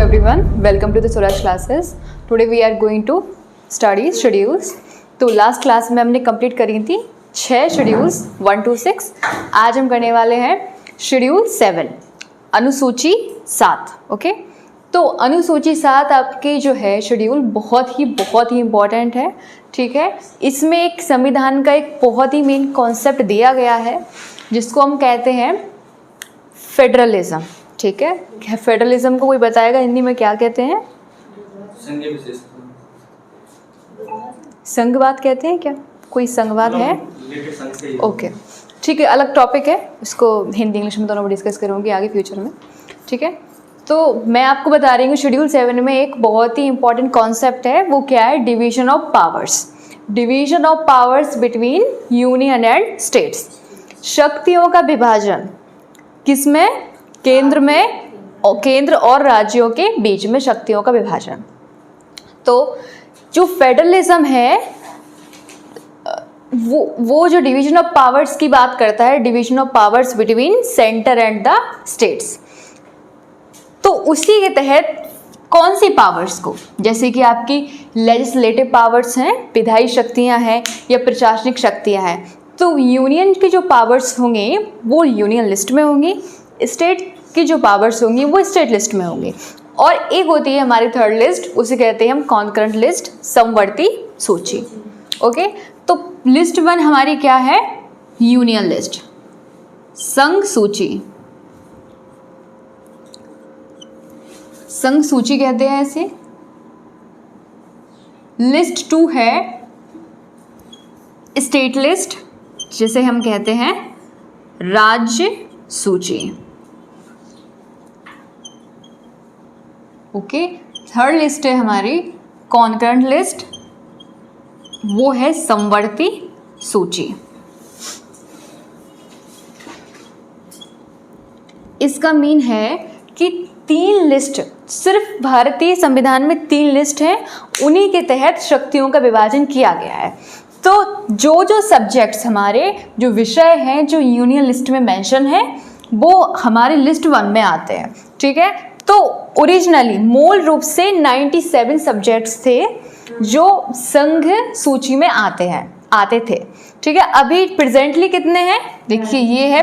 everyone, welcome to the Suraj classes. Today we are going to study schedules. तो last class में हमने complete करी थी 6 schedules 1 to 6. आज हम करने वाले हैं शेड्यूल 7, अनुसूची 7. ओके, तो अनुसूची 7 आपकी जो है शेड्यूल बहुत ही इम्पॉर्टेंट है. ठीक है, इसमें एक संविधान का एक बहुत ही मेन कॉन्सेप्ट दिया गया है जिसको हम कहते हैं फेडरलिज्म. ठीक है, फेडरलिज्म को कोई बताएगा हिंदी में क्या कहते हैं? संघवाद कहते हैं क्या? कोई संघवाद है? ओके, ठीक है, अलग टॉपिक है, इसको हिंदी इंग्लिश में दोनों में डिस्कस करूँगी आगे फ्यूचर में. ठीक है, तो मैं आपको बता रही हूँ शेड्यूल 7 में एक बहुत ही इंपॉर्टेंट कॉन्सेप्ट है. वो क्या है? Division of powers. Division of powers between union and states. शक्तियों का विभाजन किसमें? केंद्र में, और केंद्र और राज्यों के बीच में शक्तियों का विभाजन. तो जो फेडरलिज्म है वो जो डिवीजन ऑफ पावर्स की बात करता है, division of powers between centre and the states. तो उसी के तहत कौन सी पावर्स को, जैसे कि आपकी लेजिस्लेटिव पावर्स हैं, विधायी शक्तियां हैं या प्रशासनिक शक्तियां हैं, तो यूनियन की जो पावर्स होंगी वो यूनियन लिस्ट में होंगी, स्टेट की जो पावर्स होंगी वो स्टेट लिस्ट में होंगी. और एक होती है हमारी थर्ड लिस्ट, उसे कहते हैं हम कॉन्करेंट लिस्ट, समवर्ती सूची. ओके, तो लिस्ट 1 हमारी क्या है? यूनियन लिस्ट, संघ सूची. संघ सूची कहते हैं ऐसे. लिस्ट 2 है स्टेट लिस्ट, जिसे हम कहते हैं राज्य सूची. ओके, थर्ड लिस्ट है हमारी कॉन्करेंट लिस्ट, वो है समवर्ती सूची. इसका मीन है कि 3 लिस्ट, सिर्फ भारतीय संविधान में 3 लिस्ट हैं, उन्हीं के तहत शक्तियों का विभाजन किया गया है. तो जो सब्जेक्ट्स हमारे, जो विषय हैं जो यूनियन लिस्ट में मेंशन है, वो हमारे लिस्ट 1 में आते हैं. ठीक है, तो ओरिजिनली मूल रूप से 97 सब्जेक्ट्स थे जो संघ सूची में आते थे. ठीक है, अभी प्रेजेंटली कितने हैं? देखिए, ये है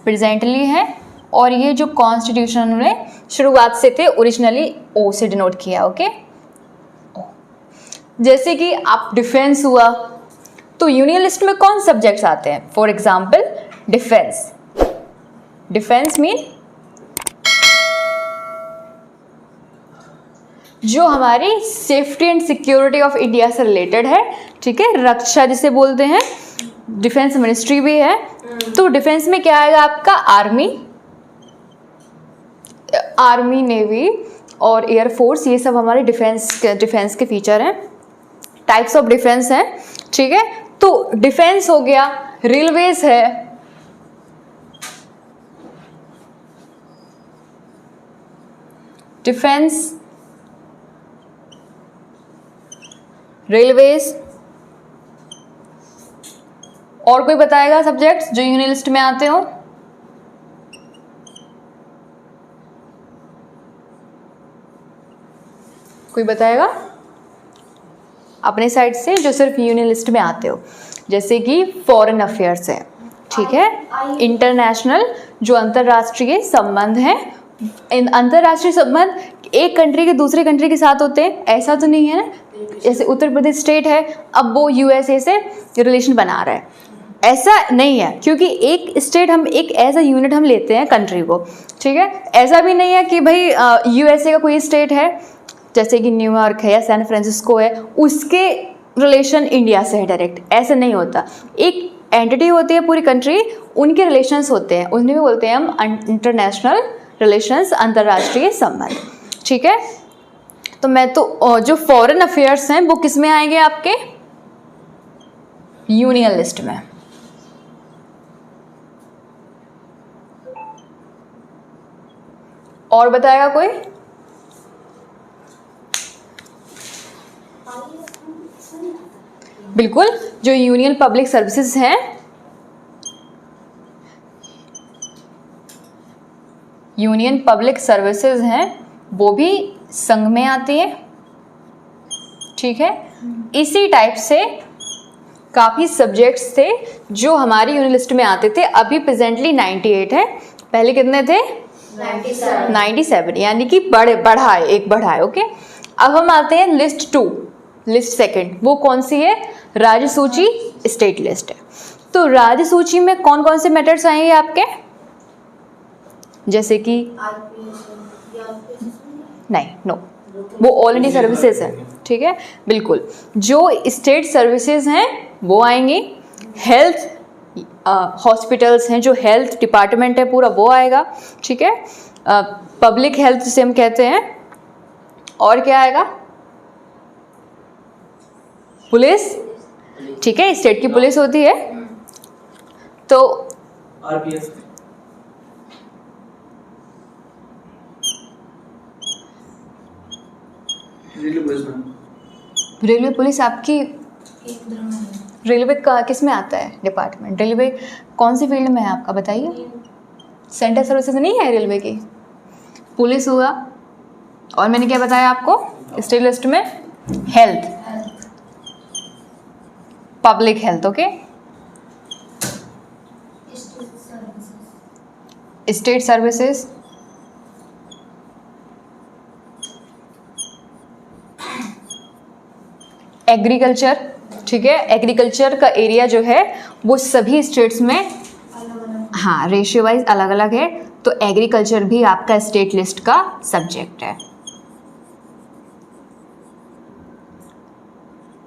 प्रेजेंटली है, और ये जो कॉन्स्टिट्यूशन में शुरुआत से थे ओरिजिनली ओ से डिनोट किया. ओके, जैसे कि आप डिफेंस हुआ, तो यूनियन लिस्ट में कौन सब्जेक्ट्स आते हैं? For example defence. Defence mean जो हमारी safety and security of India से रिलेटेड है. ठीक है, रक्षा जिसे बोलते हैं, डिफेंस मिनिस्ट्री भी है. तो डिफेंस में क्या आएगा आपका? आर्मी, नेवी और एयरफोर्स, ये सब हमारे डिफेंस के फीचर हैं, टाइप्स ऑफ डिफेंस हैं. ठीक है, तो डिफेंस हो गया. रेलवेज है, डिफेंस, रेलवेज. और कोई बताएगा सब्जेक्ट्स जो यूनियन लिस्ट में आते हो? कोई बताएगा अपने साइड से जो सिर्फ यूनियन लिस्ट में आते हो? जैसे कि फॉरेन अफेयर्स है. ठीक है, इंटरनेशनल, जो अंतर्राष्ट्रीय संबंध हैं. अंतर्राष्ट्रीय संबंध एक कंट्री के दूसरे कंट्री के साथ होते हैं, ऐसा तो नहीं है ना. जैसे उत्तर प्रदेश स्टेट है, अब वो यूएसए से रिलेशन बना रहा है, ऐसा नहीं है, क्योंकि एक स्टेट हम एक एज अ यूनिट हम लेते हैं कंट्री को. ठीक है, ऐसा भी नहीं है कि भाई यूएसए का कोई स्टेट है, जैसे कि न्यूयॉर्क है या सैन फ्रांसिस्को है, उसके रिलेशन इंडिया से है डायरेक्ट, ऐसा नहीं होता. एक एंटिटी होती है पूरी कंट्री, उनके रिलेशंस होते हैं, उन्हें भी बोलते हैं हम इंटरनेशनल रिलेशंस, अंतर्राष्ट्रीय संबंध. ठीक है, तो मैं तो जो फॉरेन अफेयर्स हैं वो किस में आएंगे? आपके यूनियन लिस्ट में. और बताएगा कोई? बिल्कुल, जो यूनियन पब्लिक सर्विसेज हैं यूनियन पब्लिक सर्विसेज हैं वो भी संघ में आती हैं, ठीक है। इसी टाइप से काफ़ी सब्जेक्ट्स थे जो हमारी यूनियन लिस्ट में आते थे। अभी प्रेजेंटली 98 है, पहले कितने थे? 97, यानी कि बढ़ा है, एक बढ़ा है, ओके। अब हम आते हैं लिस्ट 2, लिस्ट सेकंड। वो कौन सी है? राज्य सूची, स्टेट लिस्ट है। तो राज्य सूची में कौन कौन से मैटर्स आएंगे आपके? जैसे कि नहीं, नो, वो ऑल इंडिया सर्विसेज है, ठीक है, बिल्कुल। जो स्टेट सर्विसेज हैं वो आएंगी, हेल्थ हॉस्पिटल्स हैं, जो हेल्थ डिपार्टमेंट है पूरा वो आएगा, ठीक है। पब्लिक हेल्थ जिसे हम कहते हैं, और क्या आएगा? पुलिस, ठीक है, स्टेट की पुलिस होती है। तो आरपीएफ, रेलवे पुलिस आपकी रेलवे का किस में आता है डिपार्टमेंट? रेलवे कौन सी फील्ड में है आपका, बताइए। सेंट्रल सर्विसेज नहीं है रेलवे की। पुलिस हुआ, और मैंने क्या बताया आपको स्टेट लिस्ट में? Health, public health, okay. State services, agriculture, ठीक है। एग्रीकल्चर का एरिया जो है वो सभी स्टेट्स में, हाँ, रेशियो वाइज अलग अलग है, तो एग्रीकल्चर भी आपका स्टेट लिस्ट का सब्जेक्ट है,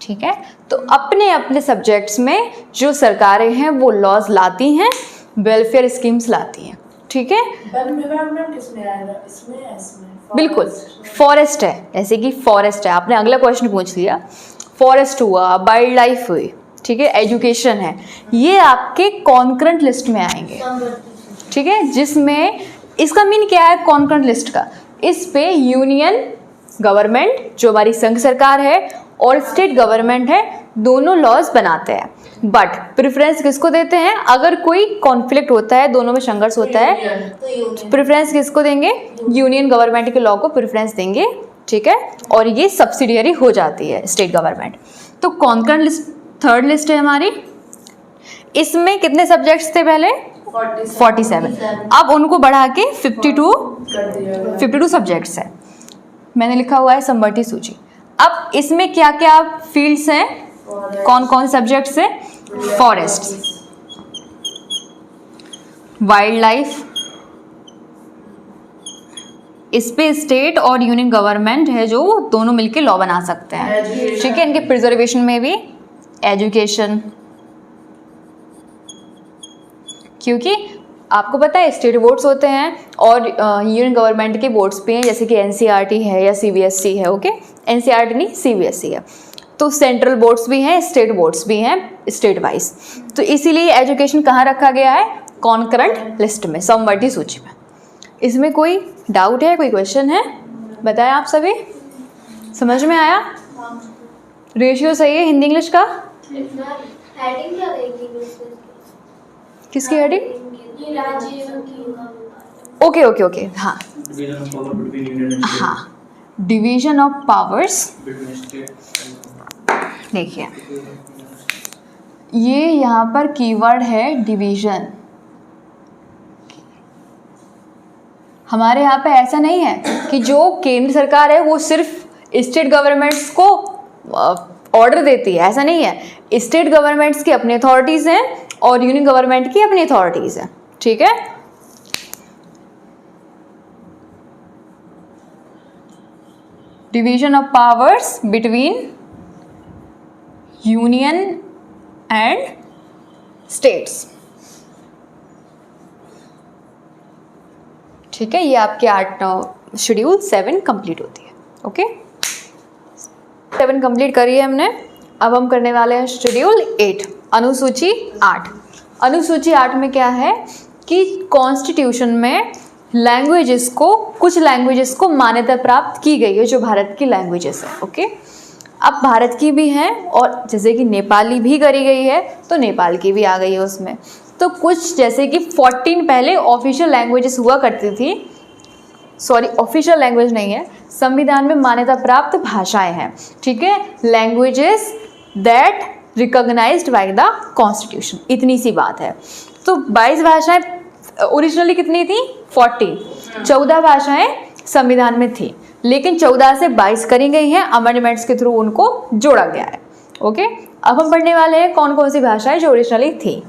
ठीक है। तो अपने अपने सब्जेक्ट्स में जो सरकारें हैं वो लॉज लाती हैं, वेलफेयर स्कीम्स लाती हैं, ठीक है। किसमें आएगा? इसमें बिल्कुल, फॉरेस्ट है, जैसे कि फॉरेस्ट है, आपने अगला क्वेश्चन पूछ लिया। फॉरेस्ट हुआ, वाइल्ड लाइफ हुई, ठीक है, एजुकेशन है, ये आपके कॉन्करेंट लिस्ट में आएंगे, ठीक है। जिसमें इसका मीन क्या है कॉन्करेंट लिस्ट का? इस पे यूनियन गवर्नमेंट जो हमारी संघ सरकार है और स्टेट गवर्नमेंट है, दोनों लॉज बनाते हैं, बट प्रेफरेंस किसको देते हैं? अगर कोई कॉन्फ्लिक्ट होता है, दोनों में संघर्ष होता है, प्रेफरेंस किसको देंगे? यूनियन गवर्नमेंट के लॉ को प्रेफरेंस देंगे, ठीक है, और ये सब्सिडियरी हो जाती है स्टेट गवर्नमेंट। तो कॉन्करेंट लिस्ट थर्ड लिस्ट है हमारी। इसमें कितने सब्जेक्ट्स थे पहले? 47। अब उनको बढ़ा के 52 सब्जेक्ट्स है। मैंने लिखा हुआ है समवर्ती सूची। अब इसमें क्या क्या फील्ड्स हैं, कौन कौन सब्जेक्ट्स हैं? फॉरेस्ट, वाइल्ड लाइफ, इस पे स्टेट और यूनियन गवर्नमेंट है जो दोनों मिलके लॉ बना सकते हैं, ठीक है। इनके प्रिजर्वेशन में भी एजुकेशन, क्योंकि आपको पता है स्टेट बोर्ड्स होते हैं और यूनियन गवर्नमेंट के बोर्ड्स भी हैं, जैसे कि एनसीईआरटी है या सीबीएसई है, ओके। एनसीईआरटी नहीं, सीबीएसई है। तो सेंट्रल बोर्ड्स भी हैं, स्टेट बोर्ड्स भी हैं, स्टेट वाइज। तो इसीलिए एजुकेशन कहाँ रखा गया है? कॉन्करेंट लिस्ट में, समवर्ती सूची में। इसमें कोई डाउट है, कोई क्वेश्चन है? बताएं आप सभी, समझ में आया? रेशियो सही है हिंदी इंग्लिश का? हेडिंग क्या रहेगी? किसकी हेडिंग? ओके ओके ओके, हाँ हाँ, डिवीजन ऑफ पावर्स। देखिए ये यहाँ पर कीवर्ड है डिवीजन। हमारे यहाँ पे ऐसा नहीं है कि जो केंद्र सरकार है वो सिर्फ स्टेट गवर्नमेंट्स को ऑर्डर देती है, ऐसा नहीं है। स्टेट गवर्नमेंट्स की अपनी अथॉरिटीज़ हैं और यूनियन गवर्नमेंट की अपनी अथॉरिटीज़ हैं, ठीक है। Division of powers between union and states, ठीक है। ये आपके 8 शेड्यूल 7 कंप्लीट होती है, ओके। 7 कंप्लीट करिए हमने। अब हम करने वाले हैं शेड्यूल 8, अनुसूची 8। अनुसूची 8 में क्या है कि कॉन्स्टिट्यूशन में लैंग्वेजेस को, कुछ लैंग्वेजेस को मान्यता प्राप्त की गई है जो भारत की लैंग्वेजेस है, ओके। अब भारत की भी हैं और जैसे कि नेपाली भी करी गई है तो नेपाल की भी आ गई है उसमें। तो कुछ जैसे कि 14 पहले ऑफिशियल लैंग्वेजेस हुआ करती थी, सॉरी ऑफिशियल लैंग्वेज नहीं है, संविधान में मान्यता प्राप्त भाषाएं हैं, ठीक है, languages that recognized by the constitution, इतनी सी बात है। तो 22 भाषाएं ओरिजिनली कितनी थी? 40, 14 भाषाएं संविधान में थी, लेकिन 14 से 22 करी गई हैं, अमेंडमेंट्स के थ्रू उनको जोड़ा गया है। ओके, अब हम पढ़ने वाले हैं कौन कौन सी भाषाएं जो ओरिजिनली थी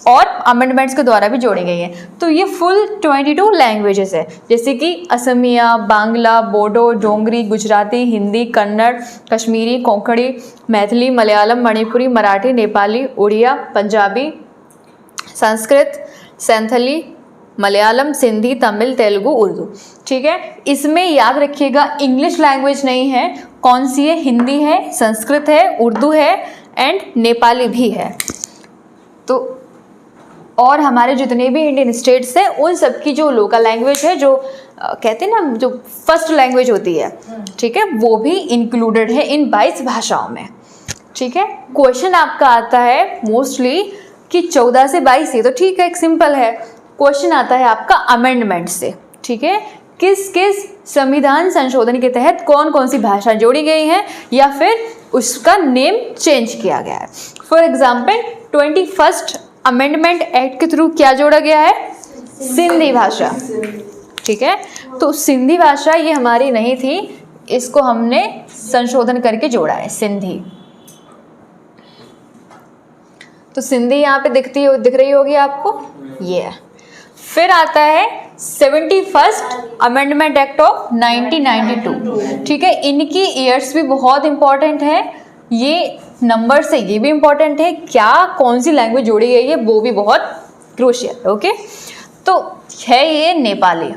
और अमेंडमेंट्स के द्वारा भी जोड़ी गई हैं। तो ये फुल 22 लैंग्वेजेस है, जैसे कि असमिया, बांग्ला, बोडो, डोंगरी, गुजराती, हिंदी, कन्नड़, कश्मीरी, कोंकणी, मैथिली, मलयालम, मणिपुरी, मराठी, नेपाली, उड़िया, पंजाबी, संस्कृत, संथाली, मलयालम, सिंधी, तमिल, तेलुगु, उर्दू, ठीक है। इसमें याद रखिएगा इंग्लिश लैंग्वेज नहीं है, कौन सी है? हिंदी है, संस्कृत है, उर्दू है एंड नेपाली भी है। तो और हमारे जितने भी इंडियन स्टेट्स हैं उन सब की जो लोकल लैंग्वेज है, जो कहते हैं ना जो फर्स्ट लैंग्वेज होती है, ठीक है, वो भी इंक्लूडेड है इन 22 भाषाओं में, ठीक है। क्वेश्चन आपका आता है मोस्टली कि 14 से 22 ये तो ठीक है, एक सिंपल है। क्वेश्चन आता है आपका अमेंडमेंट से, ठीक है, किस किस संविधान संशोधन के तहत कौन कौन सी भाषा जोड़ी गई हैं या फिर उसका नेम चेंज किया गया है। For example 21st amendment act के थ्रू क्या जोड़ा गया है? सिंधी भाषा, ठीक है। तो सिंधी भाषा ये हमारी नहीं थी, इसको हमने संशोधन करके जोड़ा है, सिंधी। तो सिंधी यहाँ पे दिख रही होगी आपको, ये है। फिर आता है 71st अमेंडमेंट एक्ट ऑफ 1992, ठीक है। इनकी ईयर्स भी बहुत इंपॉर्टेंट है, ये नंबर से ये भी इम्पॉर्टेंट है, क्या कौन सी लैंग्वेज जोड़ी गई है वो भी बहुत क्रूशियल, ओके। तो है ये नेपाली।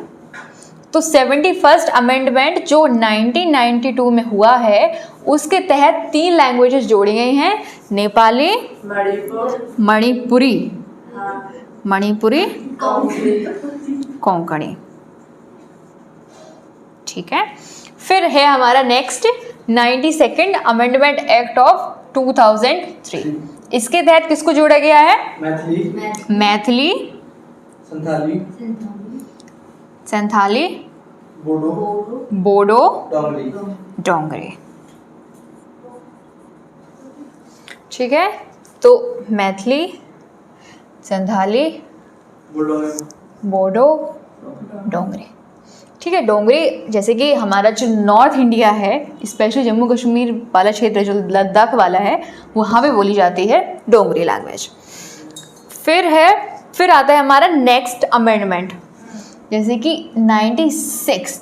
तो 71st अमेंडमेंट जो 1992 में हुआ है उसके तहत 3 लैंग्वेजेस जोड़ी गई हैं, नेपाली, मणिपुरी, कोंकणी, ठीक है। फिर है हमारा next 92nd amendment act of 2003, इसके तहत किसको जोड़ा गया है? मैथिली, संथाली, बोडो, डोंगरी, ठीक है। तो मैथिली, संथाली, बोडो, डोंगरी, ठीक है। डोंगरी जैसे कि हमारा जो नॉर्थ इंडिया है, स्पेशली जम्मू कश्मीर वाला क्षेत्र जो लद्दाख वाला है, वहाँ पे बोली जाती है डोंगरी लैंग्वेज। फिर आता है हमारा नेक्स्ट अमेंडमेंट, जैसे कि 96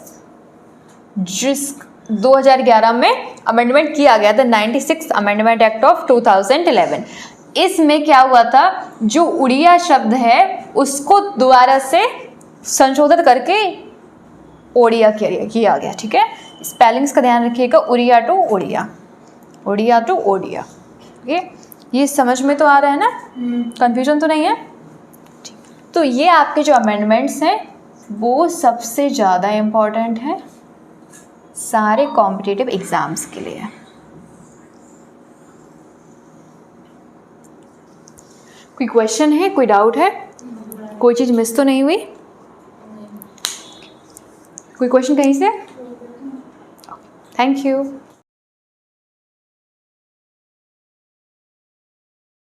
जिस 2011 में अमेंडमेंट किया गया था, 96 अमेंडमेंट एक्ट ऑफ 2011। इसमें क्या हुआ था, जो उड़िया शब्द है उसको दोबारा से संशोधित करके ओडिया किया गया, ठीक है। स्पेलिंग्स का ध्यान रखिएगा, उड़िया टू ओडिया, ओडिया टू ओडिया, ठीक है। ये समझ में तो आ रहा है ना, कंफ्यूजन तो नहीं है, ठीक। तो ये आपके जो अमेंडमेंट्स हैं वो सबसे ज़्यादा इम्पॉर्टेंट है सारे कॉम्पिटिटिव एग्जाम्स के लिए। कोई क्वेश्चन है, कोई डाउट है, कोई चीज़ मिस तो नहीं हुई? कोई क्वेश्चन कहीं से? Thank you.